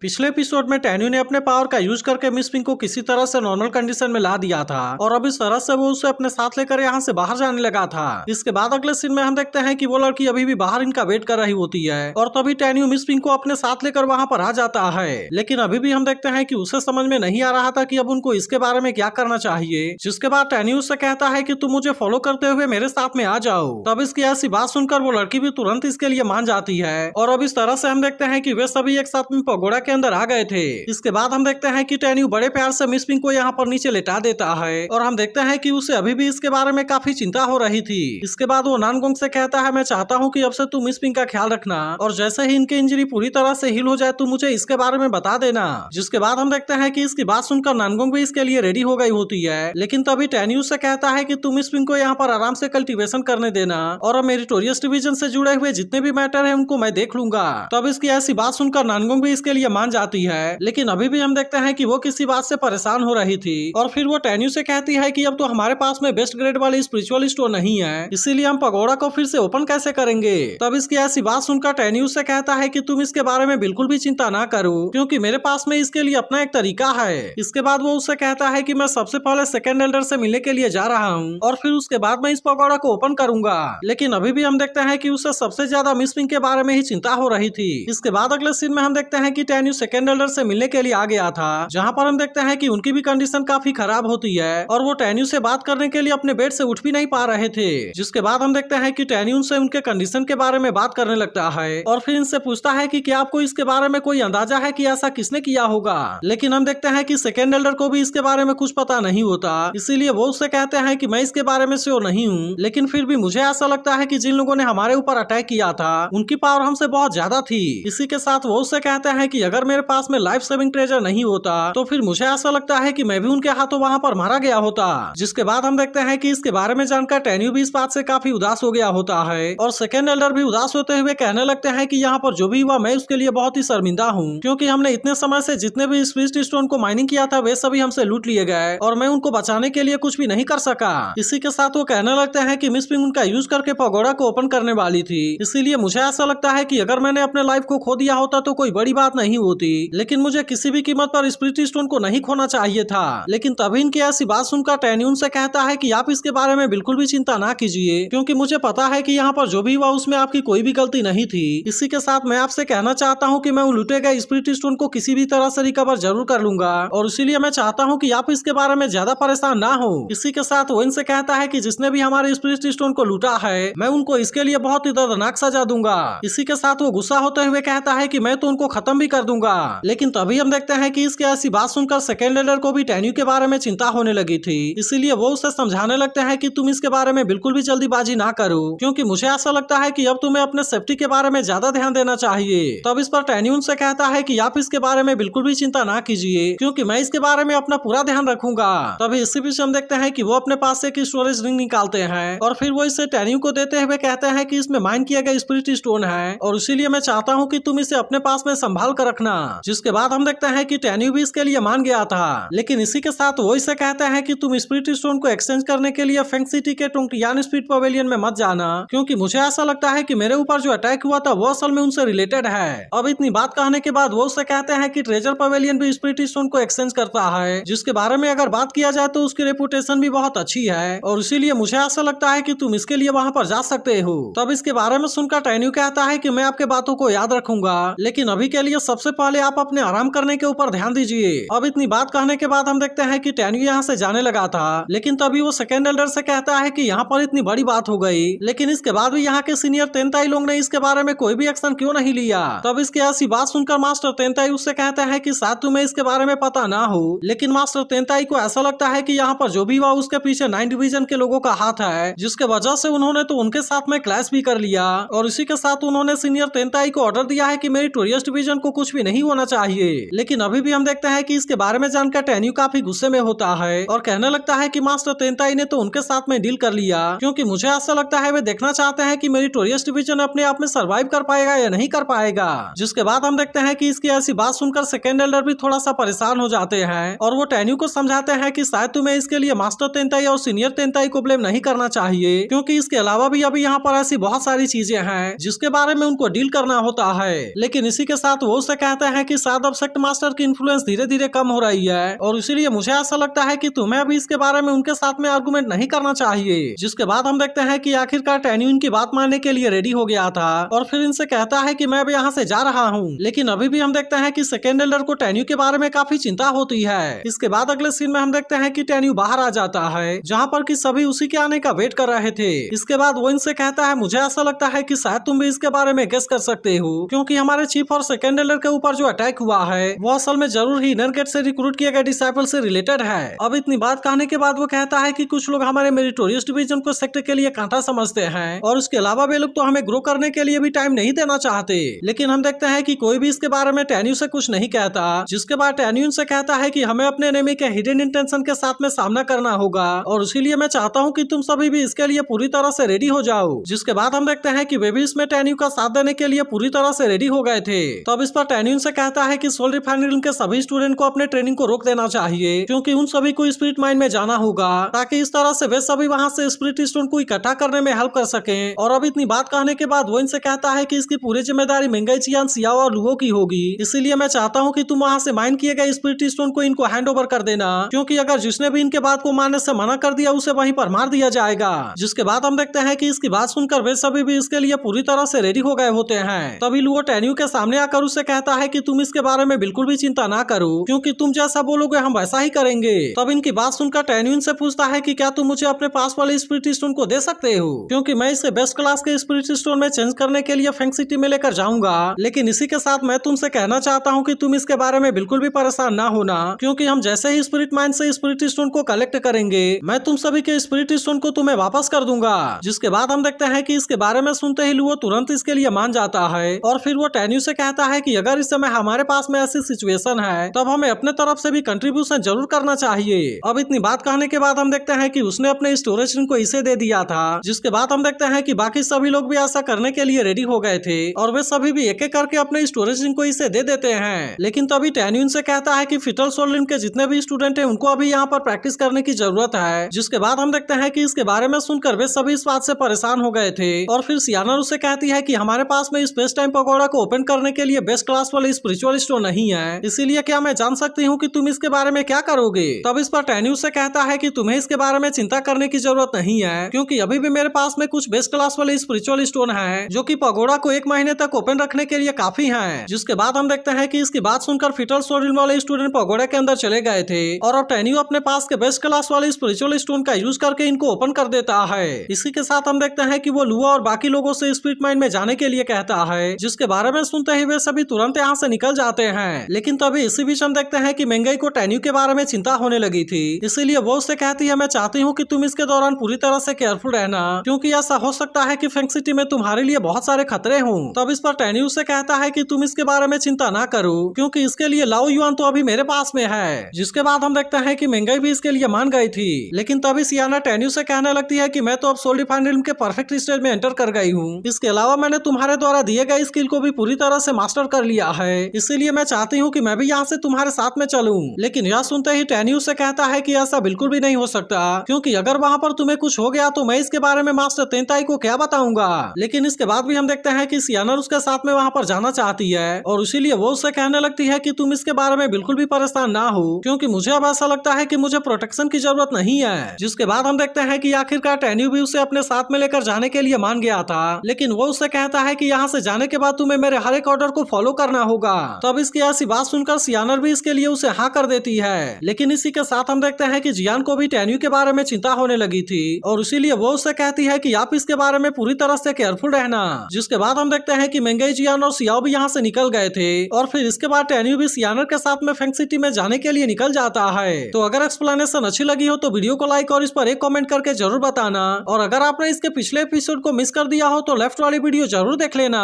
पिछले एपिसोड में टैन्यू ने अपने पावर का यूज करके मिस पिंक को किसी तरह से नॉर्मल कंडीशन में ला दिया था और अब इस तरह से वो उसे अपने साथ लेकर यहाँ से बाहर जाने लगा था। इसके बाद अगले सीन में हम देखते हैं कि वो लड़की अभी भी बाहर इनका वेट कर रही होती है और तभी टैन्यू मिस पिंक को अपने साथ लेकर वहाँ पर आ जाता है। लेकिन अभी भी हम देखते हैं कि उसे समझ में नहीं आ रहा था कि अब उनको इसके बारे में क्या करना चाहिए। जिसके बाद टैन्यू उससे कहता है कि तुम मुझे फॉलो करते हुए मेरे साथ में आ जाओ। तब इसकी ऐसी बात सुनकर वो लड़की भी तुरंत इसके लिए मान जाती है और अब इस तरह से हम देखते हैं कि वे सभी एक साथ में पगोड़ा के अंदर आ गए थे। इसके बाद हम देखते हैं कि टैन्यू बड़े प्यार से मिस पिंक को यहाँ पर नीचे लेटा देता है और हम देखते हैं कि उसे अभी भी इसके बारे में काफी चिंता हो रही थी। इसके बाद वो नानगोंग से कहता है मैं चाहता हूँ कि अब से तू मिस पिंक का ख्याल रखना और जैसे ही इनकी इंजरी पूरी तरह से हील हो जाए तो मुझे इसके बारे में बता देना। जिसके बाद हम देखते हैं कि इसकी बात सुनकर नानगोंग भी इसके लिए रेडी हो गई होती है। लेकिन तभी टैन्यू से कहता है कि तू मिस पिंक को यहाँ पर आराम से कल्टीवेशन करने देना और अब मेरिटोरियस डिवीजन से जुड़े हुए जितने भी मैटर है उनको मैं देख लूंगा। तब इसकी ऐसी बात सुनकर नानगोंग भी इसके लिए मान जाती है। लेकिन अभी भी हम देखते हैं कि वो किसी बात से परेशान हो रही थी और फिर वो टैन्यू से कहती है कि अब तो हमारे पास में बेस्ट ग्रेड वाली स्पिरिचुअल स्टोर नहीं है, इसीलिए हम पगोड़ा को फिर से ओपन कैसे करेंगे। तब इसकी ऐसी बात सुनकर टैन्यू से कहता है कि तुम इसके बारे में बिल्कुल भी चिंता ना करो क्योंकि मेरे पास में इसके लिए अपना एक तरीका है। इसके बाद वो उससे कहता है कि मैं सबसे पहले सेकंड एल्डर से मिलने के लिए जा रहा हूँ और फिर उसके बाद मैं इस पगोड़ा को ओपन करूंगा। लेकिन अभी भी हम देखते हैं कि उसे सबसे ज्यादा मिस पिंक के बारे में ही चिंता हो रही थी। इसके बाद अगले सीन में हम देखते हैं कि टैन्यू सेकंड एल्डर से मिलने के लिए आ गया था, जहाँ पर हम देखते हैं कि उनकी भी कंडीशन काफी खराब होती है और वो टैन्यू से बात करने के लिए अपने बेड से उठ भी नहीं पा रहे थे। जिसके बाद हम देखते हैं कि टैन्यू उनसे उनके कंडीशन के बारे में बात करने लगता है और फिर इनसे पूछता है कि क्या आपको इसके बारे में कोई अंदाजा है कि ऐसा किसने किया होगा। लेकिन हम देखते हैं कि सेकेंड एल्डर को भी इसके बारे में कुछ पता नहीं होता, इसीलिए वो उससे कहते हैं कि मैं इसके बारे में श्योर नहीं हूँ, लेकिन फिर भी मुझे ऐसा लगता है कि जिन लोगों ने हमारे ऊपर अटैक किया था उनकी पावर हमसे बहुत ज्यादा थी। इसी के साथ वो उससे कहते हैं कि अगर मेरे पास में लाइफ सेविंग ट्रेजर नहीं होता तो फिर मुझे ऐसा लगता है कि मैं भी उनके हाथों वहां पर मारा गया होता। जिसके बाद हम देखते हैं कि इसके बारे में जानकर टैन्यू भी इस बात से काफी उदास हो गया होता है और सेकेंड एल्डर भी उदास होते हुए कहने लगते हैं कि यहाँ पर जो भी हुआ मैं उसके लिए बहुत ही शर्मिंदा हूँ क्योंकि हमने इतने समय से जितने भी स्पिरिट स्टोन को माइनिंग किया था वे सभी हमसे लूट लिए गए और मैं उनको बचाने के लिए कुछ भी नहीं कर सका। इसी के साथ वो कहने लगते हैं कि मिस पिंक उनका यूज करके पगोड़ा को ओपन करने वाली थी, इसीलिए मुझे ऐसा लगता है कि अगर मैंने अपने लाइफ को खो दिया होता तो कोई बड़ी बात नहीं होती, लेकिन मुझे किसी भी कीमत पर स्पिरिट स्टोन को नहीं खोना चाहिए था। लेकिन तभी इनकी ऐसी बात सुनकर टैन्यू से कहता है कि आप इसके बारे में बिल्कुल भी चिंता ना कीजिए क्योंकि मुझे पता है कि यहाँ पर जो भी हुआ उसमें आपकी कोई भी गलती नहीं थी। इसी के साथ मैं आपसे कहना चाहता हूँ कि मैं उन लूटे गए स्पिरिट स्टोन को किसी भी तरह से रिकवर जरूर कर लूंगा और इसीलिए मैं चाहता हूँ कि आप इसके बारे में ज्यादा परेशान ना हो। इसी के साथ वो इनसे कहता है कि जिसने भी हमारे स्पिरिट स्टोन को लूटा है मैं उनको इसके लिए बहुत ही दर्दनाक सजा दूंगा। इसी के साथ वो गुस्सा होते हुए कहता है कि मैं तो उनको खत्म भी कर दूंगा। लेकिन तभी हम देखते हैं कि इसकी ऐसी बात सुनकर सेकेंड एल्डर को भी टैन्यू के बारे में चिंता होने लगी थी, इसीलिए वो उसे समझाने लगते हैं कि तुम इसके बारे में बिल्कुल भी जल्दीबाजी ना करो क्योंकि मुझे ऐसा लगता है कि अब तुम्हें अपने सेफ्टी के बारे में ज्यादा ध्यान देना चाहिए। तब इस पर टैन्यू उनसे कहता है कि आप इसके बारे में बिल्कुल भी चिंता ना कीजिए क्योंकि मैं इसके बारे में अपना पूरा ध्यान रखूंगा। तभी इसी बीच हम देखते हैं कि वो अपने पास से एक स्टोरेज रिंग निकालते हैं और फिर वो इसे टैन्यू को देते हुए कहते हैं कि इसमें माइन किया गया स्पिरिट स्टोन है और इसीलिए मैं चाहता हूँ कि तुम इसे अपने पास में संभाल कर रखना। जिसके बाद हम देखते हैं कि टैन्यू भी इसके लिए मान गया था, लेकिन इसी के साथ वो इसे कहते हैं कि तुम स्पिरिट स्टोन को एक्सचेंज करने के लिए फेंग सिटी के टोंगटियान स्पिरिट पवेलियन में मत जाना क्योंकि मुझे ऐसा लगता है कि मेरे ऊपर जो अटैक हुआ था वो असल में उनसे रिलेटेड है। अब इतनी बात कहने के बाद वो उससे कहते हैं कि ट्रेजर पवेलियन भी स्पिरिट स्टोन को एक्सचेंज करता है, जिसके बारे में अगर बात किया जाए तो उसकी रेपुटेशन भी बहुत अच्छी है और इसीलिए मुझे ऐसा लगता है कि तुम इसके लिए वहाँ पर जा सकते हो। तब इसके बारे में सुनकर टैन्यू कहता है कि मैं आपके बातों को याद रखूंगा, लेकिन अभी के लिए सबसे पहले आप अपने आराम करने के ऊपर ध्यान दीजिए। अब इतनी बात कहने के बाद हम देखते हैं कि टैन्यू यहाँ से जाने लगा था, लेकिन तभी वो सेकेंड एल्डर से कहता है कि यहाँ पर इतनी बड़ी बात हो गई, लेकिन इसके बाद भी यहाँ के सीनियर तेनताई लोग ने इसके बारे में कोई भी एक्शन क्यों नहीं लिया। तब इसकी ऐसी बात सुनकर मास्टर तेनताई उससे कहते हैं कि शायद तुम्हें इसके बारे में पता ना हो, लेकिन मास्टर तेनताई को ऐसा लगता है कि यहाँ पर जो भी हुआ उसके पीछे 9 डिवीजन के लोगों का हाथ है, जिसके वजह से उन्होंने तो उनके साथ में क्लैश भी कर लिया और इसी के साथ उन्होंने सीनियर तेनताई को ऑर्डर दिया है कि मेरिटोरियस डिवीजन को कुछ भी नहीं होना चाहिए। लेकिन अभी भी हम देखते हैं कि इसके बारे में जानकर टैन्यू काफी गुस्से में होता है और कहने लगता है कि मास्टर तेनताई ने तो उनके साथ में डील कर लिया क्योंकि मुझे ऐसा लगता है वे देखना चाहते हैं कि मेरिटोरियस डिवीजन अपने आप में सर्वाइव कर पाएगा या नहीं कर पाएगा। जिसके बाद हम देखते हैं कि इसकी ऐसी बात सुनकर सेकेंड एल्डर भी थोड़ा सा परेशान हो जाते हैं और वो टैन्यू को समझाते हैं कि शायद तुम्हें इसके लिए मास्टर तेनताई और सीनियर तेनताई को ब्लेम नहीं करना चाहिए क्योंकि इसके अलावा भी अभी यहाँ पर ऐसी बहुत सारी चीजें हैं जिसके बारे में उनको डील करना होता है। लेकिन इसी के साथ वो उसे कहते हैं कि शायद अब सेक्ट मास्टर की इन्फ्लुएंस धीरे धीरे कम हो रही है और इसीलिए मुझे ऐसा लगता है कि तुम्हें अभी इसके बारे में उनके साथ में आर्गुमेंट नहीं करना चाहिए। जिसके बाद हम देखते हैं कि आखिरकार टैन्यू इनकी बात मानने के लिए रेडी हो गया था और फिर इनसे कहता है कि मैं अब यहाँ से जा रहा हूँ। लेकिन अभी भी हम देखते हैं कि सेकेंड एल्डर को टैन्यू के बारे में काफी चिंता होती है। इसके बाद अगले सीन में हम देखते हैं कि टैन्यू बाहर आ जाता है जहाँ पर कि सभी उसी के आने का वेट कर रहे थे। इसके बाद वो इनसे कहता है मुझे ऐसा लगता है कि शायद तुम भी इसके बारे में गेस कर सकते हो, क्योंकि हमारे चीफ और सेकेंड एल्डर के ऊपर जो अटैक हुआ है वो असल में जरूर ही इनर गेट से रिक्रूट किए गए डिसाइपल से रिलेटेड है। अब इतनी बात कहने के बाद वो कहता है कि कुछ लोग हमारे मेरिटोरियस डिवीजन को सेक्ट के लिए कांटा समझते हैं और उसके अलावा वे लोग तो हमें ग्रो करने के लिए भी टाइम नहीं देना चाहते। लेकिन हम देखते हैं कि कोई भी इसके बारे में टैन्यू से कुछ नहीं कहता। जिसके बाद टैन्यू से कहता है कि हमें अपने एनिमी के हिडन इंटेंशन के साथ में सामना करना होगा और इसीलिए मैं चाहता हूँ कि तुम सभी भी इसके लिए पूरी तरह से रेडी हो जाओ। जिसके बाद हम देखते हैं कि वे भी इसमें टैन्यू का साथ देने के लिए पूरी तरह से रेडी हो गए थे। तो अब इस पर टैन्यू से कहता है कि सोल रिफाइनरी के सभी स्टूडेंट को अपने ट्रेनिंग को रोक देना चाहिए, क्योंकि उन सभी को स्पिरिट माइन में जाना होगा ताकि इस तरह से वे सभी वहां से स्पिरिट स्टोन को इकट्ठा करने में हेल्प कर सकें। और अब इतनी बात कहने के बाद वो इनसे कहता है कि इसकी पूरी जिम्मेदारी मेंगाई चियान, सियाओ और लुओ की होगी, इसीलिए मैं चाहता हूँ कि तुम वहां से माइन किए गए स्पिरिट स्टोन को इनको हैंड ओवर कर देना, क्योंकि अगर जिसने भी इनके बात को मानने से मना कर दिया उसे वहीं पर मार दिया जाएगा। जिसके बाद हम देखते हैं कि इसकी बात सुनकर वे सभी भी इसके लिए पूरी तरह से रेडी हो गए होते हैं। तभी लुओ टैन्यू के सामने आकर उसे कहता है कि तुम इसके बारे में बिल्कुल भी चिंता ना करो, क्योंकि तुम जैसा बोलोगे हम वैसा ही करेंगे। तब इनकी बात सुनकर टैन्यू इनसे पूछता है कि क्या तुम मुझे अपने पास वाले स्पिरिट स्टोन को दे सकते हो, क्योंकि मैं इसे बेस्ट क्लास के स्पिरिट स्टोन में चेंज करने के लिए फेंग सिटी में लेकर जाऊंगा। लेकिन इसी के साथ मैं तुमसे कहना चाहता हूँ कि तुम इसके बारे में बिल्कुल भी परेशान ना होना, क्योंकि हम जैसे ही स्पिरिट माइंड से स्पिरिट स्टोन को कलेक्ट करेंगे मैं तुम सभी के स्पिरिट स्टोन को तुम्हें वापस कर दूंगा। जिसके बाद हम देखते हैं कि इसके बारे में सुनते ही लुओ तुरंत इसके लिए मान जाता है और फिर वो टैन्यू से कहता है कि अगर इस समय हमारे पास में ऐसी सिचुएशन है तब हमें अपने तरफ से भी कंट्रीब्यूशन जरूर करना चाहिए। अब इतनी बात कहने के बाद हम देखते हैं कि उसने अपने स्टोरेज रूम को इसे दे दिया था। जिसके बाद हम देखते हैं कि बाकी सभी लोग भी ऐसा करने के लिए रेडी हो गए थे और वे सभी भी एक एक करके अपने स्टोरेज रूम को इसे दे देते हैं। लेकिन तभी टैन्यू से कहता है कि फिटल सोल रिम के जितने भी स्टूडेंट हैं उनको अभी यहाँ पर प्रैक्टिस करने की जरूरत है। जिसके बाद हम देखते हैं कि इसके बारे में सुनकर वे सभी इस बात से परेशान हो गए थे और फिर सियाना उसे कहती है कि हमारे पास में स्पेस टाइम पगोड़ा को ओपन करने के लिए बेस्ट क्लास वाले स्पिरिचुअल स्टोन नहीं है, इसीलिए क्या मैं जान सकती हूँ कि तुम इसके बारे में क्या करोगे। तब इस पर टैन्यू से कहता है कि तुम्हें इसके बारे में चिंता करने की जरूरत नहीं है, क्योंकि अभी भी मेरे पास में कुछ बेस्ट क्लास वाले स्पिरिचुअल स्टोन है जो कि पगोड़ा को 1 महीने तक ओपन रखने के लिए काफी है। जिसके बाद हम देखते हैं कि इसकी बात सुनकर फिटल सोल रिम वाले स्टूडेंट पगोड़ा के अंदर चले गए थे और अब टैन्यू अपने पास के बेस्ट क्लास वाले स्पिरिचुअल स्टोन का यूज करके इनको ओपन कर देता है। इसी के साथ हम देखते हैं कि वो लुआ और बाकी लोगों से स्पिरिट माइंड में जाने के लिए कहता है, जिसके बारे में सुनते ही वे सभी तुरंत यहाँ से निकल जाते हैं। लेकिन तभी इसी बीच हम देखते हैं कि मेंगाई को टैन्यू के बारे में चिंता होने लगी थी, इसीलिए वो उससे कहती है मैं चाहती हूँ कि तुम इसके दौरान पूरी तरह से केयरफुल रहना, क्योंकि ऐसा हो सकता है कि फेंग सिटी में तुम्हारे लिए बहुत सारे खतरे हों। तब इस पर टैन्यू से कहता है कि तुम इसके बारे में चिंता ना करो, क्योंकि इसके लिए लाओ युआन तो अभी मेरे पास में है। जिसके बाद हम देखते हैं कि मेंगाई भी इसके लिए मान गई थी। लेकिन तभी सियाना टैन्यू से कहने लगती है कि मैं तो अब सोल रिफाइनरी के परफेक्ट स्टेज में एंटर कर गई हूँ, इसके अलावा मैंने तुम्हारे द्वारा दिए गए स्किल को भी पूरी तरह से मास्टर कर लिया है, इसीलिए मैं चाहती हूँ कि मैं भी यहाँ से तुम्हारे साथ में चलूं। लेकिन यह सुनते ही टैन्यू से कहता है कि ऐसा बिल्कुल भी नहीं हो सकता, क्योंकि अगर वहाँ पर तुम्हें कुछ हो गया तो मैं इसके बारे में मास्टर तेंताई को क्या बताऊंगा। लेकिन इसके बाद भी हम देखते हैं कि सियाना उसके साथ में वहाँ पर जाना चाहती है और इसीलिए वो उससे कहने लगती है कि तुम इसके बारे में बिल्कुल भी परेशान ना हो, क्योंकि मुझे अब ऐसा लगता है कि मुझे प्रोटेक्शन की जरूरत नहीं है। जिसके बाद हम देखते हैं कि आखिरकार टैन्यू भी उसे अपने साथ में लेकर जाने के लिए मान गया था, लेकिन वो उससे कहता है कि यहाँ से जाने के बाद तुम्हें मेरे हर एक ऑर्डर को फॉलो करना होगा। तब इसकी ऐसी बात सुनकर सियानर भी इसके लिए उसे हाँ कर देती है। लेकिन इसी के साथ हम देखते हैं कि जियान को भी टैन्यू के बारे में चिंता होने लगी थी और इसीलिए वो उससे कहती है कि आप इसके बारे में पूरी तरह से केयरफुल रहना। जिसके बाद हम देखते हैं कि मेंगाई, जियान और सियाओ भी यहाँ से निकल गए थे और फिर इसके बाद टैन्यू भी सियानर के साथ में फेंग सिटी में जाने के लिए निकल जाता है। तो अगर एक्सप्लेनेशन अच्छी लगी हो तो वीडियो को लाइक और इस पर एक कमेंट करके जरूर बताना, और अगर आपने इसके पिछले एपिसोड को मिस कर दिया हो तो लेफ्ट वाली वीडियो जरूर देख लेना।